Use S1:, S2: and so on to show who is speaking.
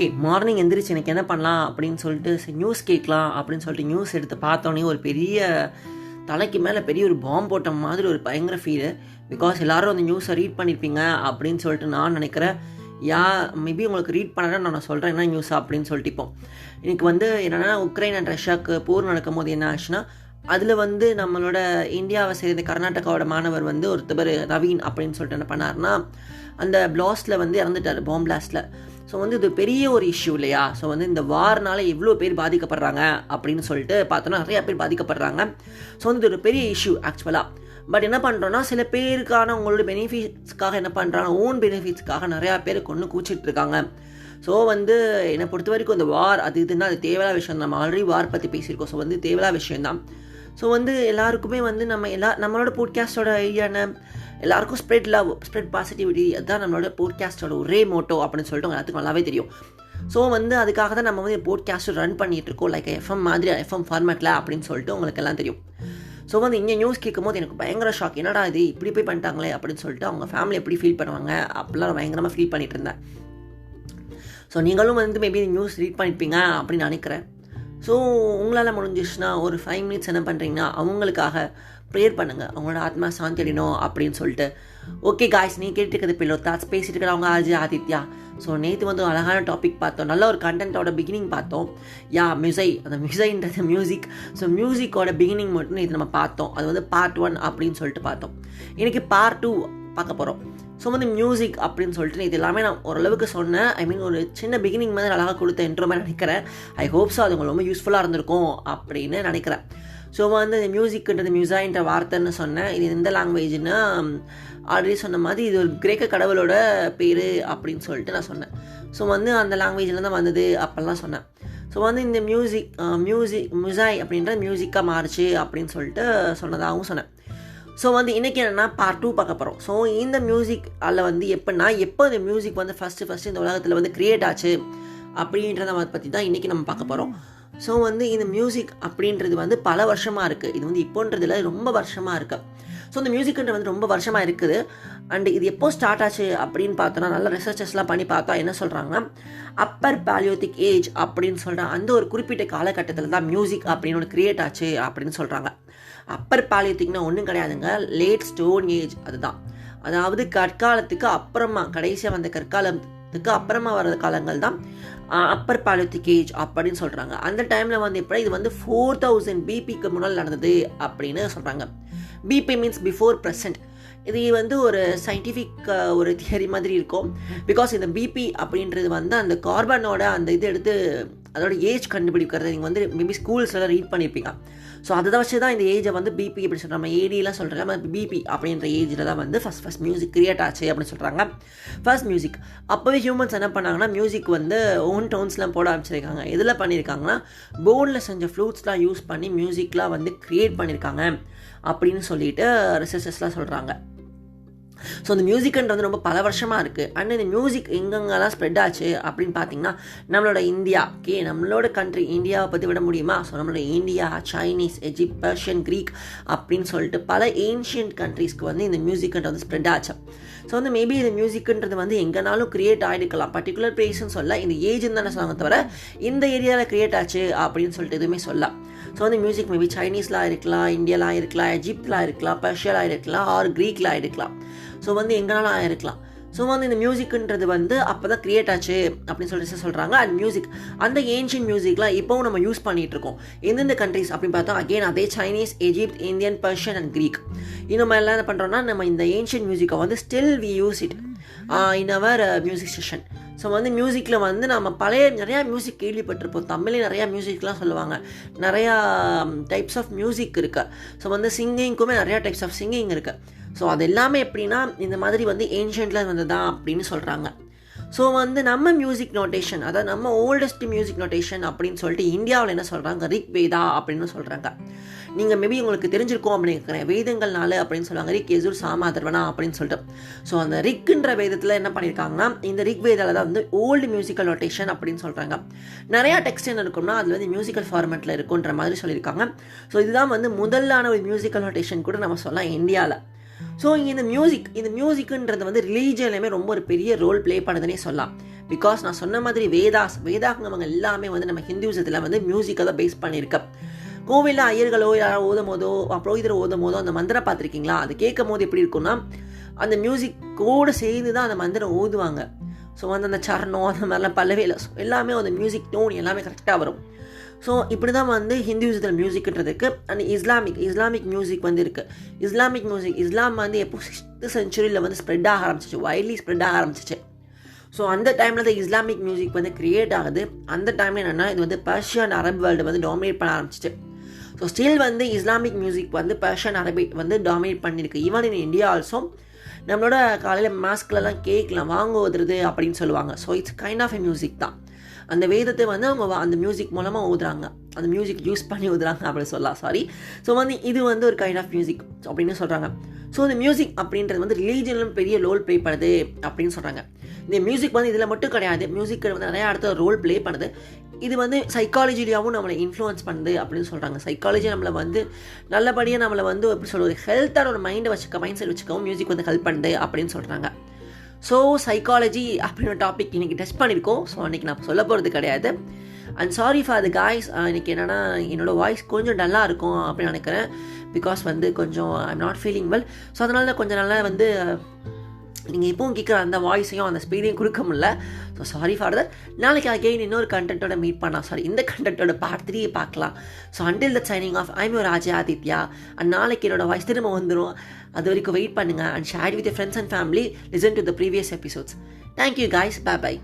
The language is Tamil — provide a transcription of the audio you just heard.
S1: ஓகே மார்னிங் எந்திரிச்சு எனக்கு என்ன பண்ணலாம் அப்படின்னு சொல்லிட்டு நியூஸ் கேட்கலாம் அப்படின்னு சொல்லிட்டு நியூஸ் எடுத்து பார்த்தோன்னே ஒரு பெரிய தலைக்கு மேலே பெரிய ஒரு பாம்பு போட்ட மாதிரி ஒரு பயங்கர ஃபீலு. பிகாஸ் எல்லோரும் அந்த நியூஸை ரீட் பண்ணியிருப்பீங்க அப்படின்னு சொல்லிட்டு நான் நினைக்கிறேன். மேபி உங்களுக்கு ரீட் பண்ணதான் நான் சொல்கிறேன் என்ன நியூஸ் அப்படின்னு சொல்லிட்டு. இப்போ எனக்கு என்னென்னா உக்ரைன் அண்ட் ரஷ்யாவுக்கு போர் நடக்கும் போது என்ன ஆச்சுன்னா, அதில் நம்மளோட இந்தியாவை சேர்ந்த கர்நாடகாவோட மாணவர் ஒருத்தர் நவீன் அப்படின்னு சொல்லிட்டு என்ன பண்ணார்னா, அந்த பிளாஸ்ட்டில் இறந்துட்டார், பாம் பிளாஸ்ட்டில். ஸோ இது பெரிய ஒரு இஷ்யூ இல்லையா? ஸோ இந்த வார்னால் எவ்வளோ பேர் பாதிக்கப்படுறாங்க அப்படின்னு சொல்லிட்டு பார்த்தோன்னா நிறையா பேர் பாதிக்கப்படுறாங்க. ஸோ இது ஒரு பெரிய இஷ்யூ ஆக்சுவலாக. பட் என்ன பண்ணுறோன்னா, சில பேருக்கான உங்களோட பெனிஃபிட்ஸ்க்காக என்ன பண்ணுறாங்க, ஓன் பெனிஃபிட்ஸ்க்காக நிறையா பேர் கொண்டு கூச்சிட்டு இருக்காங்க. ஸோ என்னை பொறுத்த வரைக்கும் இந்த வார் இதுன்னா அது தேவையான விஷயம். நம்ம ஆல்ரெடி வார் பற்றி பேசியிருக்கோம். ஸோ தேவையான விஷயந்தான். ஸோ எல்லாருக்குமே நம்மளோட போட்காஸ்டோட ஐடியான எல்லாருக்கும் ஸ்ப்ரெட் லவ், ஸ்ப்ரெட் பாசிட்டிவிட்டி, அதுதான் நம்மளோட போட்காஸ்டோட ஒரே மோட்டோ அப்படின்னு சொல்லிட்டு எல்லாத்துக்கும் நல்லாவே தெரியும். ஸோ அதுக்காக தான் நம்ம போட்காஸ்ட் ரன் பண்ணிகிட்டு இருக்கோம், லைக் எஃப்எம் மாதிரி, எஃப்எம் ஃபார்மேட்டில் அப்படின்னு சொல்லிட்டு உங்களுக்கு எல்லாம் தெரியும். ஸோ இங்கே நியூஸ் கேட்கும் போது எனக்கு பயங்கர ஷாக். என்னடா இது இப்படி போய் பண்ணிட்டாங்களே அப்படின்னு சொல்லிட்டு அவங்க ஃபேமிலி எப்படி ஃபீல் பண்ணுவாங்க அப்படிலாம் பயங்கரமாக ஃபீல் பண்ணிகிட்டு இருந்தேன். ஸோ நீங்களும் மேபி நியூஸ் ரீட் பண்ணியிருப்பீங்க அப்படின்னு நினைக்கிறேன். ஸோ உங்களால் முடிஞ்சிச்சுன்னா ஒரு 5 minutes என்ன பண்ணுறீங்கன்னா அவங்களுக்காக ப்ரேயர் பண்ணுங்கள், அவங்களோட ஆத்மா சாந்தி அடையணும் அப்படின்னு சொல்லிட்டு. ஓகே காய்ஸ், நீ கேட்டுருக்கிறது பில்லோ தாட்ஸ், பேசிட்டு இருக்கிறவங்க ஆதித்யா. ஸோ நேற்று ஒரு அழகான டாபிக் பார்த்தோம், நல்ல ஒரு கண்டென்ட்டோட பிகினிங் பார்த்தோம். அந்த மியூசைன்றது மியூசிக். ஸோ மியூசிக்கோட பிகினிங் மட்டும் நேற்று நம்ம பார்த்தோம். அது பார்ட் 1 அப்படின்னு சொல்லிட்டு பார்த்தோம். இன்றைக்கி பார்ட் 2 பார்க்க போகிறோம். ஸோ மியூசிக் அப்படின்னு சொல்லிட்டு இது எல்லாமே நான் ஓரளவுக்கு சொன்னேன். ஒரு சின்ன பிகினிங் மாதிரி அழகாக கொடுத்த இன்ட்ரோ மாதிரி நினைக்கிறேன். ஐ ஹோப் ஸோ அது உங்களுக்கு ரொம்ப யூஸ்ஃபுல்லாக இருந்திருக்கும் அப்படின்னு நினைக்கிறேன். ஸோ இந்த மியூசிக்ன்றது மியூசாயின்ற வார்த்தைன்னு சொன்னேன். இது எந்த லாங்குவேஜ்னா, ஆல்ரெடி சொன்ன மாதிரி இது ஒரு கிரேக்க கடவுளோட பேர் அப்படின்னு சொல்லிட்டு நான் சொன்னேன். ஸோ அந்த லாங்குவேஜில் தான் வந்தது அப்படிலாம் சொன்னேன். ஸோ இந்த மியூசாய் அப்படின்ற மியூசிக்காக மாறுச்சு அப்படின்னு சொல்லிட்டு சொன்னதாகவும் சொன்னேன். ஸோ இன்றைக்கி என்னென்னா பார்ட் 2 பார்க்க போகிறோம். ஸோ இந்த மியூசிக் அதில் எப்போ இந்த மியூசிக் ஃபஸ்ட்டு இந்த உலகத்தில் க்ரியேட் ஆச்சு அப்படின்றத பற்றி தான் இன்றைக்கி நம்ம பார்க்க போகிறோம். ஸோ இந்த மியூசிக் அப்படின்றது பல வருஷமாக இருக்குது. இது இப்போன்றதில் ரொம்ப வருஷமாக இருக்குது. ஸோ இந்த மியூசிக்ன்றது ரொம்ப வருஷமாக இருக்குது. அண்ட் இது எப்போ ஸ்டார்ட் ஆச்சு அப்படின்னு பார்த்தோன்னா, நல்ல ரிசர்ச்சஸ்லாம் பண்ணி பார்த்தா என்ன சொல்கிறாங்கன்னா, அப்பர் பாலியோத்திக் ஏஜ் அப்படின்னு சொல்கிற அந்த ஒரு குறிப்பிட்ட காலகட்டத்தில் தான் மியூசிக் அப்படின்னு ஒன்று க்ரியேட் ஆச்சு அப்படின்னு சொல்கிறாங்க. அப்பர் பாலியோத்திக்னா ஒன்றும் கிடையாதுங்க, லேட் ஸ்டோன் ஏஜ். அதுதான், அதாவது கற்காலத்துக்கு அப்புறமா, கடைசியாக வந்த கற்காலத்துக்கு அப்புறமா வர காலங்கள் தான் அப்பர் பாலியோத்திக் ஏஜ் அப்படின்னு சொல்கிறாங்க. அந்த டைமில் எப்படி இது 4000 பிபிக்கு முன்னால் நடந்தது அப்படின்னு சொல்கிறாங்க. BP means before present. இது ஒரு சயின்டிஃபிக் ஒரு தியரி மாதிரி இருக்கும். பிகாஸ் இந்த பிபி அப்படின்றது அந்த கார்பனோட அந்த இது எடுத்து அதோட ஏஜ் கண்டுபிடிக்கிறது நீங்கள் மேபி ஸ்கூல்ஸ்லாம் ரீட் பண்ணியிருப்பீங்க. ஸோ அதை வச்சு தான் இந்த ஏஜை பிபி அப்படி சொல்கிறாங்க. நம்ம ஏடிலாம் சொல்கிறாங்க, பிபி அப்படின்ற ஏஜில் தான் ஃபஸ்ட் மியூசிக் க்ரியேட் ஆச்சு அப்படின்னு சொல்கிறாங்க. ஃபர்ஸ்ட் மியூசிக் அப்போவே ஹியூமன்ஸ் என்ன பண்ணாங்கன்னா, மியூசிக் ஓன் டோன்ஸ்லாம் போட ஆரம்பிச்சிருக்காங்க. எதில் பண்ணியிருக்காங்கன்னா, போனில் செஞ்ச ஃப்ளூட்ஸ்லாம் யூஸ் பண்ணி மியூசிக்லாம் க்ரியேட் பண்ணியிருக்காங்க அப்படின்னு சொல்லிட்டு ரிசர்ச்சர்ஸ்லாம் சொல்கிறாங்க. ஸோ இந்த மியூசிக்ன்றது ரொம்ப பல வருஷமாக இருக்குது. அண்ட் இந்த மியூசிக் எங்கெங்கெல்லாம் ஸ்ப்ரெட் ஆச்சு அப்படின்னு பார்த்தீங்கன்னா, நம்மளோட இந்தியா, நம்மளோட கண்ட்ரி இந்தியாவை பற்றி விட முடியுமா? ஸோ நம்மளோட India, Chinese, Egypt, Persian, Greek அப்படின்னு சொல்லிட்டு பல ஏன்ஷியன்ட் கண்ட்ரீஸ்க்கு இந்த மியூசிக்ன்றது ஸ்ப்ரெட் ஆச்சு. ஸோ மேபி இந்த மியூசிக்ன்றது எங்கேனாலும் க்ரியேட் ஆகிருக்கலாம். பர்டிகுலர் பிளேஸ்ன்னு சொல்ல, இந்த ஏஜ்னு தானே சொன்னாங்க தவிர இந்த ஏரியாவில் க்ரியேட் ஆச்சு அப்படின்னு சொல்லிட்டு எதுவுமே சொல்லலாம். ஸோ மியூசிக் மேபி சைனீஸ்லாம் இருக்கலாம், இந்தியாலாம் இருக்கலாம், எஜிப்ட்லாம் இருக்கலாம், பர்ஷியாலாம் இருக்கலாம், ஆர் க்ரீக்லாம் இருக்கலாம். ஸோ எங்கேனாலும் ஆயிருக்கலாம். ஸோ இந்த மியூசிக்ன்றது அப்போ தான் க்ரியேட் ஆச்சு அப்படின்னு சொல்லிட்டு சொல்கிறாங்க. அண்ட் மியூசிக் அந்த ஏன்ஷியன் மியூசிக்லாம் இப்போவும் நம்ம யூஸ் பண்ணிகிட்டு இருக்கோம். எந்தெந்த கண்ட்ரிஸ் அப்படின்னு பார்த்தா, அகெயின் அதே Chinese, Egypt, Indian, Persian and Greek. நம்ம எல்லாம் என்ன பண்ணுறோன்னா, நம்ம இந்த ஏன்ஷியன் மியூசிக்கை still we use it in our music session. So மியூசிக்கில் நம்ம நிறையா மியூசிக் கேள்விப்பட்டிருப்போம். தமிழ்லேயே நிறையா மியூசிக்லாம் சொல்லுவாங்க. நிறையா டைப்ஸ் ஆஃப் மியூசிக் இருக்குது. ஸோ சிங்கிங்க்குமே நிறையா டைப்ஸ் ஆஃப் சிங்கிங் இருக்குது. ஸோ அது எல்லாமே எப்படின்னா, இந்த மாதிரி ஏன்ஷியன்ட்டில் வந்ததான் அப்படின்னு சொல்கிறாங்க. ஸோ நம்ம மியூசிக் நோட்டேஷன், அதாவது நம்ம ஓல்டஸ்ட் மியூசிக் நோட்டேஷன் அப்படின்னு சொல்லிட்டு இந்தியாவில் என்ன சொல்கிறாங்க, ரிக் வேதா அப்படின்னு சொல்கிறாங்க. நீங்கள் மேபி உங்களுக்கு தெரிஞ்சிருக்கோம் அப்படின்னு நினைக்கிறேன். வேதங்கள் 4 அப்படின்னு சொல்லுவாங்க, ரிக், யஜுர், சாம, அதர்வனா அப்படின்னு சொல்லிட்டு. ஸோ அந்த ரிக்குன்ற வேதத்தில் என்ன பண்ணியிருக்காங்கன்னா, இந்த ரிக் வேதாவில் தான் ஓல்டு மியூசிக்கல் நோட்டேஷன் அப்படின்னு சொல்கிறாங்க. நிறையா டெக்ஸ்ட் என்ன இருக்கும்னா, அதில் மியூசிக்கல் ஃபார்மேட்டில் இருக்குன்ற மாதிரி சொல்லியிருக்காங்க. ஸோ இதுதான் முதலான ஒரு மியூசிக்கல் நோட்டேஷன் கூட நம்ம சொல்லலாம் இந்தியாவில். ஸோ இந்த மியூசிக்ன்றது ரிலீஜன்லையுமே ரொம்ப ஒரு பெரிய ரோல் ப்ளே பண்ணுதுன்னே சொல்லலாம். பிகாஸ் நான் சொன்ன மாதிரி வேதாகமங்கள் எல்லாமே வந்து நம்ம ஹிந்துவிசத்தில் வந்து மியூசிக்கை தான் பேஸ் பண்ணியிருக்கேன். கோவிலில் ஐயர்களோ யாராவது ஓதும் போதோ புரோகிதர் ஓதும் போதோ அந்த மந்திரம் பார்த்துருக்கீங்களா? அது கேட்கும் போது எப்படி இருக்குன்னா அந்த மியூசிக்கோடு சேர்ந்து தான் அந்த மந்திரம் ஓதுவாங்க. ஸோ வந்து அந்த சரணம் அந்த மாதிரிலாம் பல்லவே எல்லாமே அந்த மியூசிக் டோன் எல்லாமே கரெக்டாக வரும். ஸோ இப்படி தான் வந்து ஹிந்துவிசத்தில் மியூசிக்ன்றதுக்கு. அண்ட் இஸ்லாமிக் மியூசிக் வந்து இருக்குது. இஸ்லாம் வந்து எப்போ 6th century வந்து ஸ்ப்ரெட் ஆக ஆரம்பிச்சிச்சு, வைட்லி ஸ்ப்ரெட் ஆக ஆரம்பிச்சிச்சு. ஸோ அந்த டைமில் தான் இஸ்லாமிக் மியூசிக் வந்து க்ரியேட் ஆகுது. அந்த டைமில் என்னென்னா இது வந்து பர்ஷியன் அரபு வேர்ல்டு வந்து டாமினேட் பண்ண ஆரம்பிச்சிச்சு. ஸோ ஸ்டில் வந்து இஸ்லாமிக் மியூசிக் வந்து பர்ஷியன் அரபிக் வந்து டாமினேட் பண்ணியிருக்கு. ஈவன் இன் இந்தியா ஆல்சோ நம்மளோட காலையில் மாஸ்க்லலாம் கேட்கலாம் வாங்குவது அப்படின்னு சொல்லுவாங்க. So it's kind of a music தான். அந்த வேதத்தை வந்து அவங்க அந்த மியூசிக் மூலமாக ஊதுறாங்க, அந்த மியூசிக் யூஸ் பண்ணி ஊதுறாங்க அப்படின்னு சொல்லலாம். ஸோ வந்து இது வந்து ஒரு கைண்ட் ஆஃப் மியூசிக் அப்படின்னு சொல்கிறாங்க. ஸோ இந்த மியூசிக் அப்படின்றது வந்து ரிலீஜியனும் பெரிய ரோல் ப்ளே பண்ணுது அப்படின்னு சொல்கிறாங்க. இந்த மியூசிக் வந்து இதில் மட்டும் கிடையாது, மியூசிக் வந்து நிறையா இடத்துல ரோல் ப்ளே பண்ணுது. இது வந்து சைக்காலஜிலியாகவும் நம்மளை இன்ஃப்ளூயன்ஸ் பண்ணுது அப்படின்னு சொல்கிறாங்க. சைக்காலஜி நம்மளை வந்து நல்லபடியாக நம்மளை வந்து எப்படி சொல்கிறது, ஹெல்த்தான ஒரு மைண்ட் செட் வச்சுக்கவும் மியூசிக் வந்து ஹெல்ப் பண்ணுது அப்படின்னு சொல்கிறாங்க. ஸோ சைக்காலஜி அப்படின்னு டாபிக் இன்றைக்கி டச் பண்ணியிருக்கோம். ஸோ அன்றைக்கி நான் சொல்ல போகிறது கிடையாது. And sorry for the guys. இன்றைக்கி என்னென்னா என்னோடய வாய்ஸ் கொஞ்சம் டல்லாக இருக்கும் அப்படின்னு நினைக்கிறேன். பிகாஸ் வந்து கொஞ்சம் I am not feeling well. So அதனால கொஞ்சம் நல்லா வந்து நீங்கள் இப்போவும் கேட்குற அந்த வாய்ஸையும் அந்த ஸ்பீடையும் கொடுக்க முடியல. So sorry for that. நாளைக்கு அகெயின் இன்னொரு கண்டென்ட்டோட மீட் பண்ணலாம். இந்த கண்டென்ட்டோட பார்ட் 3 பார்க்கலாம். So until the signing off I'm your Raja Aditya. And நாளைக்கு என்னோட வாய்ஸ் திரும்ப வந்துடும். அது வரைக்கும் வெயிட் பண்ணுங்கள். And share with your friends and family. Listen to the previous episodes. Thank you guys. By.